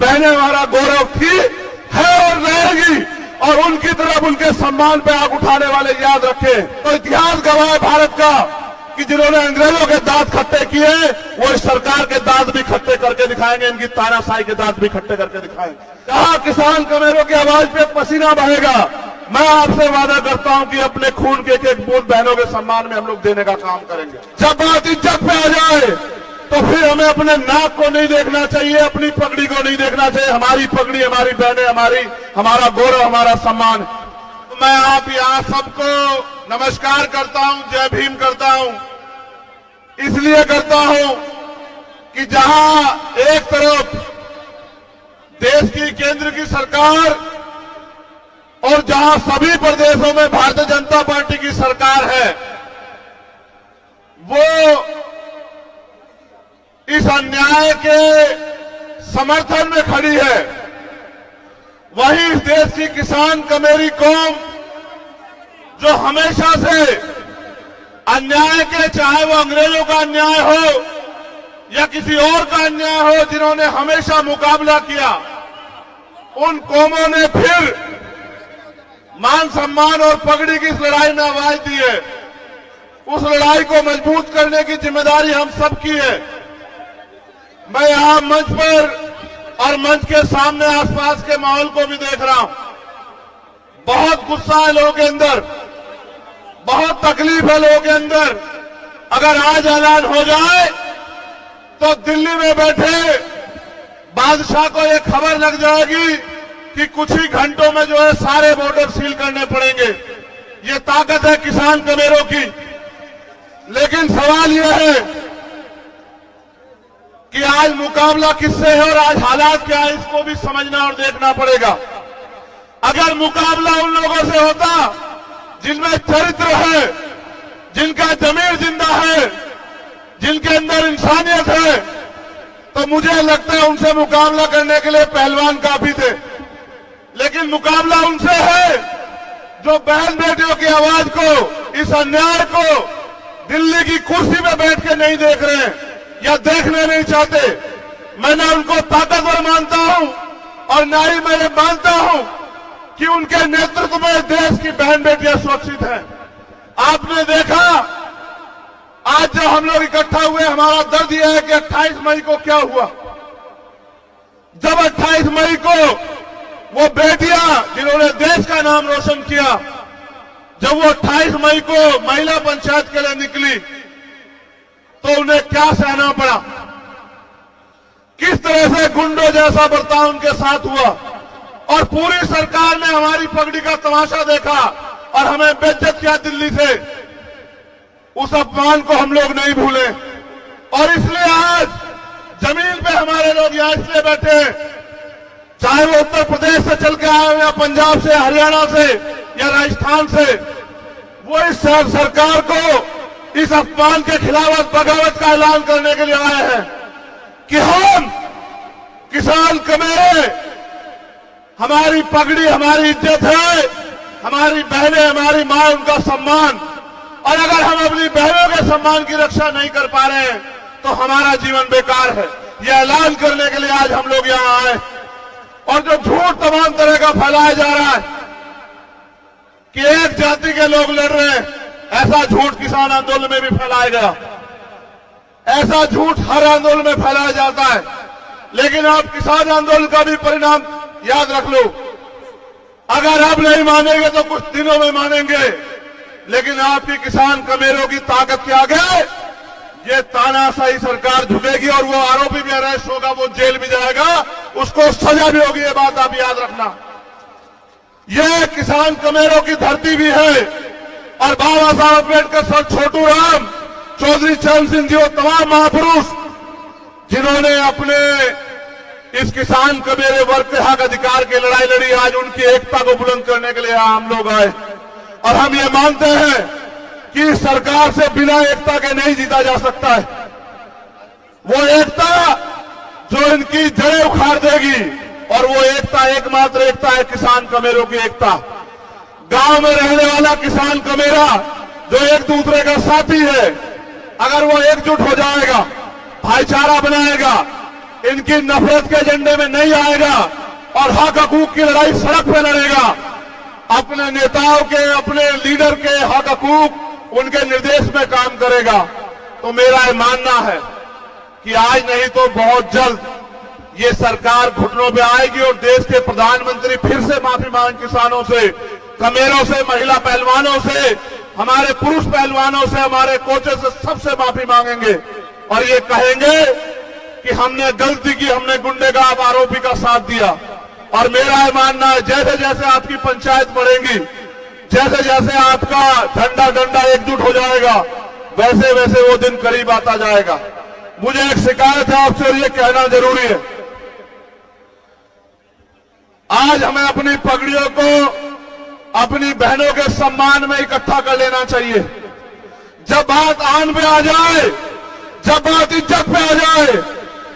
बहनें हमारा गौरव थी, है और रहेगी। और उनकी तरफ उनके सम्मान पे आग उठाने वाले याद रखें। तो इतिहास गवाह है भारत का कि जिन्होंने अंग्रेजों के दांत खट्टे किए, वो इस सरकार के दांत भी खट्टे करके दिखाएंगे, इनकी तानाशाही के दांत भी खट्टे करके दिखाएंगे। जहां किसान कमेरों की आवाज पे पसीना बहेगा, मैं आपसे वादा करता हूं कि अपने खून के एक एक बूंद बहनों के सम्मान में हम लोग देने का काम करेंगे। जब बात इज्जत पे आ जाए तो फिर हमें अपने नाक को नहीं देखना चाहिए, अपनी पगड़ी को नहीं देखना चाहिए। हमारी पगड़ी, हमारी बहनें, हमारा गौरव, हमारा सम्मान। तो मैं आप यहाँ सबको नमस्कार करता हूं, जय भीम करता हूं। इसलिए करता हूं कि जहां एक तरफ देश की केंद्र की सरकार और जहां सभी प्रदेशों में भारतीय जनता पार्टी की सरकार है, वो इस अन्याय के समर्थन में खड़ी है, वहीं इस देश की किसान कमेरी कौम जो हमेशा से अन्याय के, चाहे वो अंग्रेजों का अन्याय हो या किसी और का अन्याय हो, जिन्होंने हमेशा मुकाबला किया, उन कौमों ने फिर मान सम्मान और पगड़ी की इस लड़ाई में आवाज दी है। उस लड़ाई को मजबूत करने की जिम्मेदारी हम सबकी है। मैं यहां मंच पर और मंच के सामने आसपास के माहौल को भी देख रहा हूं। बहुत गुस्सा है लोगों के अंदर, बहुत तकलीफ है लोगों के अंदर। अगर आज ऐलान हो जाए तो दिल्ली में बैठे बादशाह को यह खबर लग जाएगी कि कुछ ही घंटों में जो है सारे बॉर्डर सील करने पड़ेंगे। ये ताकत है किसान कमेरों की। लेकिन सवाल यह है कि आज मुकाबला किससे है और आज हालात क्या है, इसको भी समझना और देखना पड़ेगा। अगर मुकाबला उन लोगों से होता जिनमें चरित्र है, जिनका जमीर जिंदा है, जिनके अंदर इंसानियत है, तो मुझे लगता है उनसे मुकाबला करने के लिए पहलवान काफी थे। लेकिन मुकाबला उनसे है जो बहन बेटियों की आवाज को, इस अन्याय को दिल्ली की कुर्सी में बैठ के नहीं देख रहे हैं या देखने नहीं चाहते। मैं ना उनको ताकतवर मानता हूं और ना ही मैं मानता हूं कि उनके नेतृत्व में देश की बहन बेटियां सुरक्षित हैं। आपने देखा आज जब हम लोग इकट्ठा हुए, हमारा दर्द यह है कि 28 मई को क्या हुआ। जब 28 मई को वो बेटियां जिन्होंने देश का नाम रोशन किया, जब वो 28 मई को महिला पंचायत के लिए निकली, तो उन्हें क्या सहना पड़ा, किस तरह से गुंडों जैसा बर्ताव उनके साथ हुआ। और पूरी सरकार ने हमारी पगड़ी का तमाशा देखा और हमें बेइज्जत किया दिल्ली से। उस अपमान को हम लोग नहीं भूले और इसलिए आज जमीन पे हमारे लोग यहां इसलिए बैठे हैं, चाहे वो उत्तर प्रदेश से चल के आए या पंजाब से, हरियाणा से या राजस्थान से, वो इस सरकार को इस अपमान के खिलाफ बगावत का ऐलान करने के लिए आए हैं कि हम किसान कमेरे, हमारी पगड़ी हमारी इज्जत है, हमारी बहनें, हमारी मां, उनका सम्मान। और अगर हम अपनी बहनों के सम्मान की रक्षा नहीं कर पा रहे हैं तो हमारा जीवन बेकार है। यह ऐलान करने के लिए आज हम लोग यहां आए। और जो झूठ तमाम तरह का फैलाया जा रहा है कि एक जाति के लोग लड़ रहे हैं, ऐसा झूठ किसान आंदोलन में भी फैलाया गया। ऐसा झूठ हर आंदोलन में फैलाया जाता है। लेकिन आप किसान आंदोलन का भी परिणाम याद रख लो। अगर अब नहीं मानेंगे तो कुछ दिनों में मानेंगे, लेकिन आपकी किसान कमेरों की ताकत के आगे ये तानाशाही सरकार झुकेगी और वो आरोपी भी अरेस्ट होगा, वो जेल भी जाएगा, उसको सजा भी होगी। ये बात आप याद रखना। ये किसान कमेरों की धरती भी है और बाबा साहब अम्बेडकर, सर छोटू राम, चौधरी चरण सिंह जी, वो तमाम महापुरुष जिन्होंने अपने इस किसान कमेरे वर्ग के हक अधिकार की लड़ाई लड़ी, आज उनकी एकता को बुलंद करने के लिए हम लोग आए। और हम ये मानते हैं कि इस सरकार से बिना एकता के नहीं जीता जा सकता है। वो एकता जो इनकी जड़ें उखाड़ देगी, और वो एकता एकमात्र एकता है किसान कमेरों की एकता। गांव में रहने वाला किसान कमेरा जो एक दूसरे का साथी है, अगर वो एकजुट हो जाएगा, भाईचारा बनाएगा, इनकी नफरत के एजेंडे में नहीं आएगा और हक हकूक की लड़ाई सड़क पे लड़ेगा। अपने नेताओं के, अपने लीडर के हक हकूक उनके निर्देश में काम करेगा। तो मेरा ये मानना है कि आज नहीं तो बहुत जल्द ये सरकार घुटनों पे आएगी और देश के प्रधानमंत्री फिर से माफी मांग किसानों से, कमेरों से, महिला पहलवानों से, हमारे पुरुष पहलवानों से, हमारे कोचों से, सबसे माफी मांगेंगे और ये कहेंगे कि हमने गलती की, हमने गुंडेगार आरोपी का साथ दिया। और मेरा ये मानना है जैसे जैसे आपकी पंचायत बढ़ेगी, जैसे जैसे आपका झंडा डंडा एकजुट हो जाएगा, वैसे वैसे वो दिन करीब आता जाएगा। मुझे एक शिकायत है आपसे और ये कहना जरूरी है। आज हमें अपनी पगड़ियों को अपनी बहनों के सम्मान में इकट्ठा कर लेना चाहिए। जब बात आन पे आ जाए, जब बात इज्जत पे आ जाए,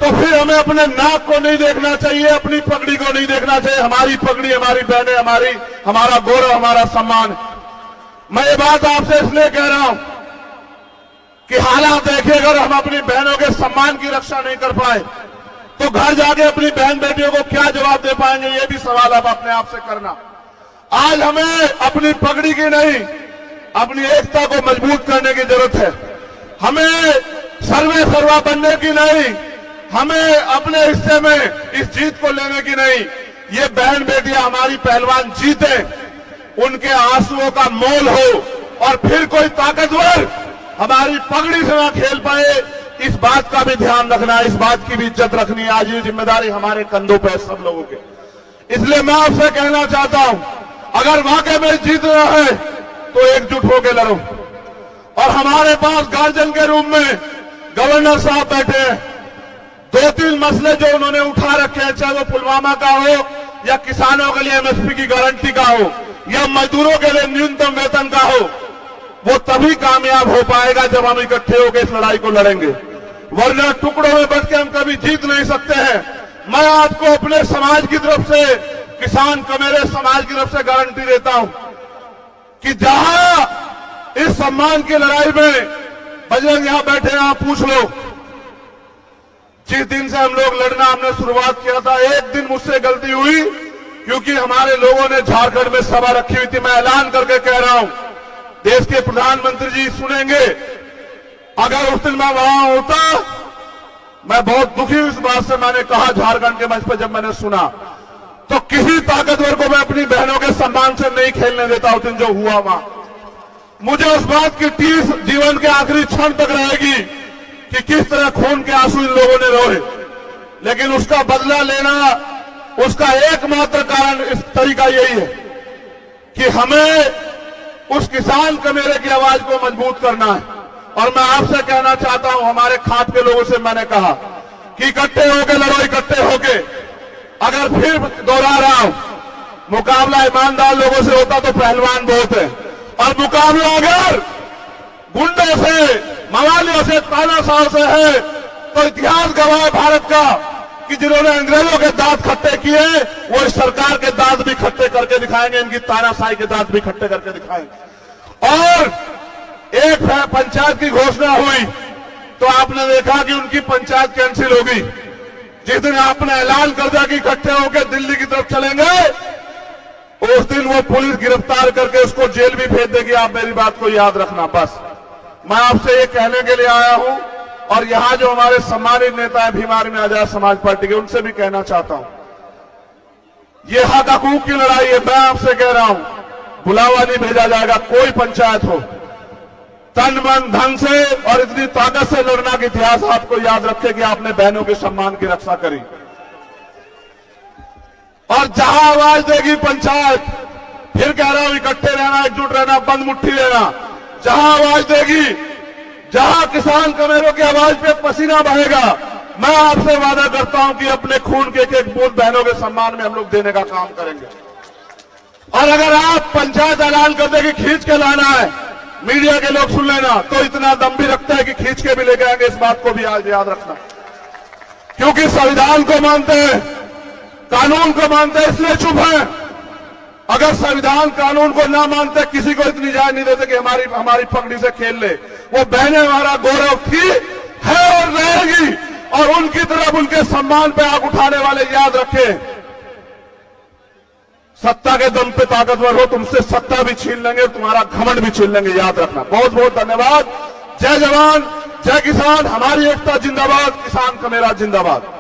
तो फिर हमें अपने नाक को नहीं देखना चाहिए, अपनी पगड़ी को नहीं देखना चाहिए। हमारी पगड़ी, हमारी बहनें, हमारा गौरव, हमारा सम्मान। मैं ये बात आपसे इसलिए कह रहा हूं कि हालात देखिए, अगर हम अपनी बहनों के सम्मान की रक्षा नहीं कर पाए तो घर जाके अपनी बहन बेटियों को क्या जवाब दे पाएंगे, ये भी सवाल अब अपने आप से करना। आज हमें अपनी पगड़ी की नहीं, अपनी एकता को मजबूत करने की जरूरत है। हमें सर्वे सर्वा बनने की नहीं, हमें अपने हिस्से में इस जीत को लेने की नहीं। ये बहन बेटियां, हमारी पहलवान जीते, उनके आंसुओं का मोल हो और फिर कोई ताकतवर हमारी पगड़ी से ना खेल पाए, इस बात का भी ध्यान रखना, इस बात की भी इज्जत रखनी है। आज ये जिम्मेदारी हमारे कंधों पर है सब लोगों के। इसलिए मैं आपसे कहना चाहता हूं, अगर वाकई में जीतना है तो एकजुट होकर लड़ो। और हमारे पास गार्जियन के रूप में गवर्नर साहब बैठे हैं। 2-3 मसले जो उन्होंने उठा रखे हैं, चाहे वो पुलवामा का हो या किसानों के लिए एमएसपी की गारंटी का हो या मजदूरों के लिए न्यूनतम वेतन का हो, वो तभी कामयाब हो पाएगा जब हम इकट्ठे होकर इस लड़ाई को लड़ेंगे। वरना टुकड़ों में बट के हम कभी जीत नहीं सकते हैं। मैं आपको अपने समाज की तरफ से, किसान कमेरे समाज की तरफ से गारंटी देता हूं कि जहां इस सम्मान की लड़ाई में बजरंग यहां बैठे हैं, आप पूछ लो, जिस दिन से हम लोग लड़ना हमने शुरुआत किया था, एक दिन मुझसे गलती हुई क्योंकि हमारे लोगों ने झारखंड में सभा रखी हुई थी। मैं ऐलान करके कह रहा हूं, देश के प्रधानमंत्री जी सुनेंगे, अगर उस दिन मैं वहां होता, मैं बहुत दुखी हूं इस बात से। मैंने कहा झारखंड के मंच पर, जब मैंने सुना, तो किसी ताकतवर को मैं अपनी बहनों के सम्मान से नहीं खेलने देता। उस दिन जो हुआ वहां, मुझे उस बात की टीस जीवन के आखिरी क्षण तक रहेगी कि किस तरह खून के आंसू इन लोगों ने रोए। लेकिन उसका बदला लेना, उसका एकमात्र कारण, इस तरीका यही है कि हमें उस किसान कमेरे की आवाज को मजबूत करना है। और मैं आपसे कहना चाहता हूं, हमारे खाप के लोगों से मैंने कहा कि इकट्ठे होके लड़ो, इकट्ठे होके। अगर फिर दोहरा रहा हूं, मुकाबला ईमानदार लोगों से होता तो पहलवान बहुत है, और मुकाबला अगर गुंडों से, मवालियों से, तानाशाह से है, तो इतिहास गवाह है भारत का कि जिन्होंने अंग्रेजों के दांत खट्टे किए, वो इस सरकार के दांत भी खट्टे करके दिखाएंगे, इनकी तानाशाही के दांत भी खट्टे करके दिखाएंगे। और एक पंचायत की घोषणा हुई तो आपने देखा कि उनकी पंचायत कैंसिल होगी। जिस दिन आपने ऐलान कर दिया कि इकट्ठे होकर दिल्ली की तरफ चलेंगे, उस दिन वो पुलिस गिरफ्तार करके उसको जेल भी भेज देगी। आप मेरी बात को याद रखना। बस मैं आपसे ये कहने के लिए आया हूं, और यहां जो हमारे सम्मानित नेता है भीम आर्मी आजाद समाज पार्टी के, उनसे भी कहना चाहता हूं, ये हक हकूक की लड़ाई है। मैं आपसे कह रहा हूं, बुलावा नहीं भेजा जाएगा। कोई पंचायत हो, तन मन धन से और इतनी ताकत से लड़ना का इतिहास आपको याद रखे कि आपने बहनों के सम्मान की रक्षा करी। और जहां आवाज देगी पंचायत, फिर कह रहा हूं, इकट्ठे रहना, एकजुट रहना, बंद मुट्ठी रहना। जहां आवाज देगी, जहां किसान कमेरों की आवाज पे पसीना बहेगा, मैं आपसे वादा करता हूं कि अपने खून के एक बूंद बहनों के सम्मान में हम लोग देने का काम करेंगे। और अगर आप पंचायत ऐलान कर दे कि खींच के लाना है, मीडिया के लोग सुन लेना, तो इतना दम भी रखते हैं कि खींच के भी लेके आएंगे। इस बात को भी आज याद रखना, क्योंकि संविधान को मानते हैं, कानून को मानते हैं, इसलिए चुप है। अगर संविधान कानून को ना मानते, किसी को इतनी इजाजत नहीं देते कि हमारी पगड़ी से खेल ले। वो बहनें हमारा गौरव थी, है और रहेगी। और उनकी तरफ उनके सम्मान पे आग उठाने वाले याद रखें, सत्ता के दम पे ताकतवर हो, तुमसे सत्ता भी छीन लेंगे, तुम्हारा घमंड भी छीन लेंगे, याद रखना। बहुत बहुत धन्यवाद। जय जवान, जय किसान, हमारी एकता जिंदाबाद, किसान का मेरा जिंदाबाद।